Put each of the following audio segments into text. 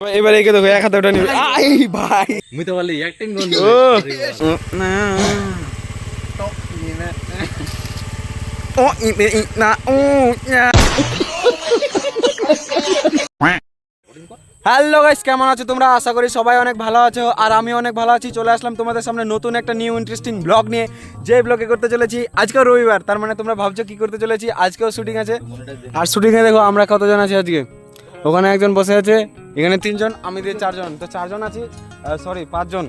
এবার একে দেখো এক হাতে ওটা নিবে আই ভাই মুই তো বলি অ্যাক্টিং করব ও না ও না ও না হ্যালো গাইস, কেমন আছো তোমরা? আশা করি সবাই অনেক ভালো আছো আর আমি অনেক ভালো আছি। চলে আসলাম তোমাদের সামনে নতুন একটা নিউ ইন্টারেস্টিং ব্লগ নিয়ে। যে ব্লগে করতে চলেছি আজকেও রবিবার, তার মানে তোমরা ভাবছো কি করতে চলেছি। আজকেও শুটিং আছে আর শুটিংয়ে দেখো আমরা কতজন আছি আজকে। ওখানে একজন বসে আছে, এখানে তিনজন, আমি দিয়ে চারজন, তো চারজন আছি, সরি পাঁচজন।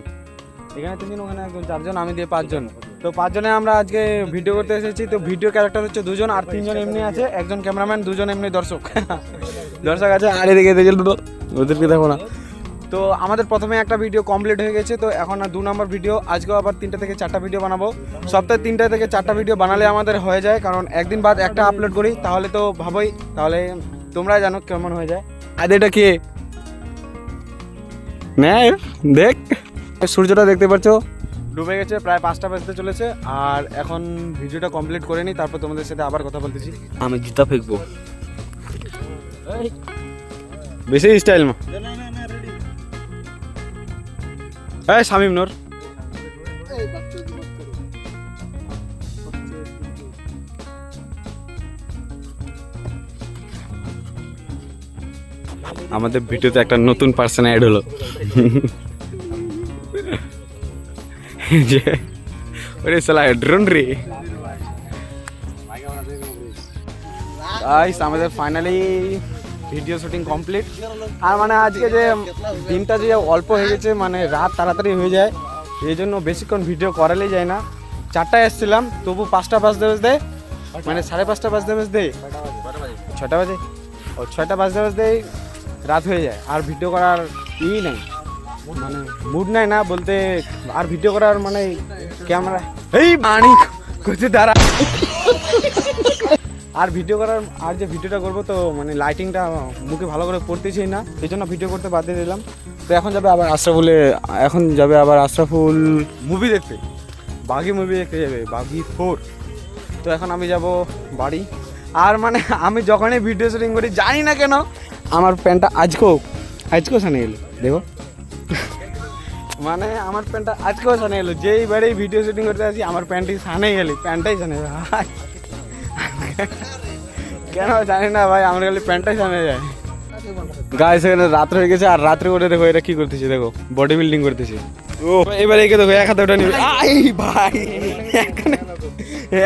এখানে তিনজন, ওখানে একজন, চারজন, আমি দিয়ে পাঁচজন। তো পাঁচজনে আমরা আজকে ভিডিও করতে এসেছি। তো ভিডিও ক্যারেক্টার হচ্ছে দুজন আর তিনজন এমনি আছে, একজন ক্যামেরাম্যান, দুজন এমনি দর্শক দর্শক আছে। আর এদিকে ওদেরকে দেখো না। তো আমাদের প্রথমে একটা ভিডিও কমপ্লিট হয়ে গেছে, তো এখন আর 2 নম্বর ভিডিও। আজকেও আবার 3টা থেকে 4টা ভিডিও বানাবো। সপ্তাহে 3টা থেকে 4টা ভিডিও বানালে আমাদের হয়ে যায়, কারণ একদিন বাদ একটা আপলোড করি, তাহলে তো ভাবোই, তাহলে তোমরা জানো কেমন হয়ে যায়। আর এটা কি দেখ, সূর্যটা দেখতে পাচ্ছ ডুবে গেছে, প্রায় 5টা বাজতে চলেছে। আর এখন ভিডিওটা কমপ্লিট করে নিই, তারপর তোমাদের সাথে আবার কথা বলতেছি। আমি জুতা ফেকবো বেশি স্টাইল মা এই শামিম নূর আমাদের ভিডিওতে একটা নতুন পার্সন অ্যাড হলো যে ওরে সালা ড্রোন রে গাইস, আমাদের ফাইনালি ভিডিও শুটিং কমপ্লিট। আর মানে আজকে যে দিনটা যে অল্প হয়ে গেছে, মানে রাত তাড়াতাড়ি হয়ে যায়, এই জন্য বেশিক্ষণ ভিডিও করালেই যায় না। 4টায় এসেছিলাম, তবু 5টা বাজতে বাজতে, মানে 5:30 বাজতে বাজতে 6টা বাজে, ও 6টা বাজতে বাজতেই রাত হয়ে যায়। আর ভিডিও করার নেই, মানে মুড নাই না বলতে, আর ভিডিও করার মানে ক্যামেরা এই মানি কোথায় দাঁড়া আর ভিডিও করার, আর যে ভিডিওটা করবো তো মানে লাইটিংটা মুখে ভালো করে পড়তেছি না, এই জন্য ভিডিও করতে বাদ দিয়ে দিলাম। তো এখন যাবে আবার আশরাফুল মুভি দেখতে, বাঘি মুভি দেখতে যাবে, বাঘি 4। তো এখন আমি যাব বাড়ি। আর মানে আমি যখনই ভিডিও শুটিং করি জানি না কেন আমার প্যান্টটা আজকেও সানে এলো, দেখো মানে আমার প্যান্টটা আজকেও সানে এলো। যেই বারেই ভিডিও শুটিং করতে আসি আমার প্যান্টই সানেই গেলি, প্যান্টটাই সানে কেন জানি না ভাই, আমার খালি প্যান্টটাই সামনে যায়। গাইস, এখানে রাত্রে হয়ে গেছে, আর রাত্রে করে দেখো এটা কি করতেছে, দেখো বডি বিল্ডিং করতেছে। ও এবার একে দেখো এক হাতে ওটা নিবে আই ভাই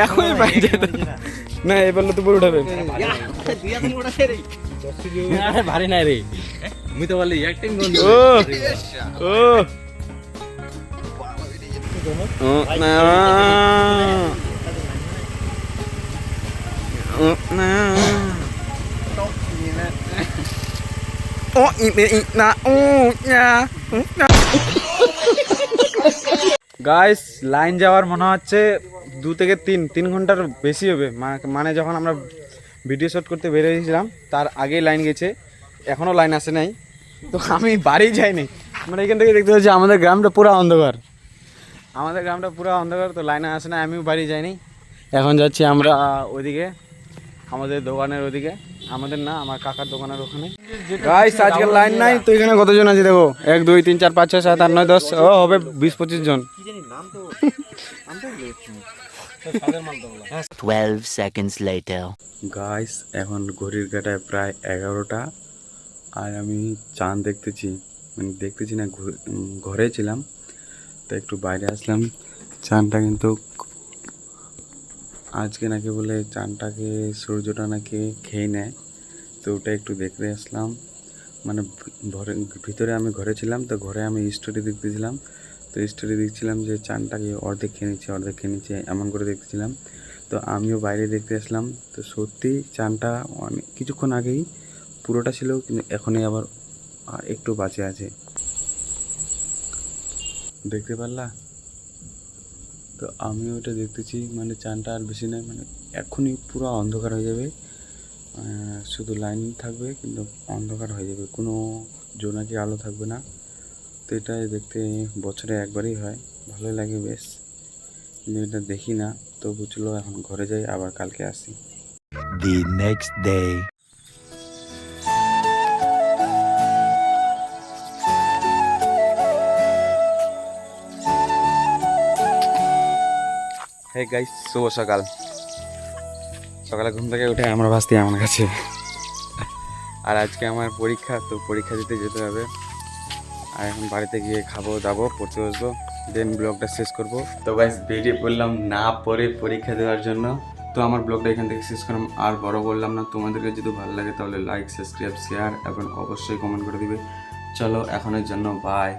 এখনই ভাই না, এবার তো পুরো উঠাবে ভারী নাই রে, মুই তো বলি অ্যাক্টিং করব ও না না ও না ও না গাইস, লাইন যাওয়ার মনে হচ্ছে 2 থেকে 3 ঘন্টার বেশি হবে। মানে যখন আমরা ভিডিও শুট করতে বেরিয়েছিলাম তার আগেই লাইন গেছে, এখনও লাইন আসে নাই। তো আমি বাড়ি যাইনি, মানে এখান থেকে দেখতে পাচ্ছি আমাদের গ্রামটা পুরো অন্ধকার, তো লাইনে আসে না, আমিও বাড়ি যাইনি। এখন যাচ্ছি আমরা ওইদিকে, আমাদের দোকানের ওদিকে, আমাদের না, আমার কাকার দোকানের ওখানে। গাইস, আজকে লাইন নাই, তো এখানে কতজন আছে দেখো, 1 2 3 4 5 6 7 8 9 10, ও হবে 20-25 জন। 12 seconds later. গাইস, এখন ঘড়ির কাঁটায় প্রায় 11টা, আর আমি চাঁদ দেখতেছি, মানে দেখতেছি না, ঘরে ছিলাম, তো একটু বাইরে আসলাম। চাঁদটা কিন্তু আজকে নাকি বলে চাঁদটাকে, সূর্যটা নাকি খেয়ে নেয়, তো ওটা একটু দেখতে আসলাম। মানে ভিতরে আমি ঘরে ছিলাম, তো ঘরে আমি স্টোরি দেখতেছিলাম, তো স্টোরি দেখছিলাম যে চাঁদটাকে অর্ধেক খেয়ে নিচ্ছে এমন করে দেখতেছিলাম। তো আমিও বাইরে দেখতে আসলাম, তো সত্যি চাঁদটা অনেক কিছুক্ষণ আগেই পুরোটা ছিল, কিন্তু এখনই আবার একটু বাঁচে আছে, দেখতে পারলা? তো আমি ওটা দেখতেছি, মানে চাঁদটা আর বেশি নয়, মানে এখনই পুরো অন্ধকার হয়ে যাবে, শুধু লাইন থাকবে, কিন্তু অন্ধকার হয়ে যাবে, কোনো জোনাকি আলো থাকবে না। তো এটা দেখতে বছরে একবারই হয়, ভালোই লাগে বেশ, কিন্তু এটা দেখি না। তো বুঝলো, এখন ঘরে যাই, আবার কালকে আসি। The next day. Hey guys, শুভ সকাল। সকালে ঘুম থেকে উঠে আমরা ভাসতি আমার কাছে। আর আজকে আমার পরীক্ষা, তো পরীক্ষা দিতে যেতে হবে। আর এখন বাড়িতে গিয়ে খাবো দাবো, পড়তে বসবো, দেন ব্লগটা শেষ করব। তো গাইস বেরিয়ে পড়লাম না পরে পরীক্ষা দেওয়ার জন্য। তো আমার ব্লগটা এখান থেকে শেষ করলাম, আর বড় বললাম না। তোমাদেরকে যদি ভালো লাগে তাহলে লাইক, সাবস্ক্রাইব, শেয়ার এবং অবশ্যই কমেন্ট করে দিবে। চলো এখনের জন্য বাই।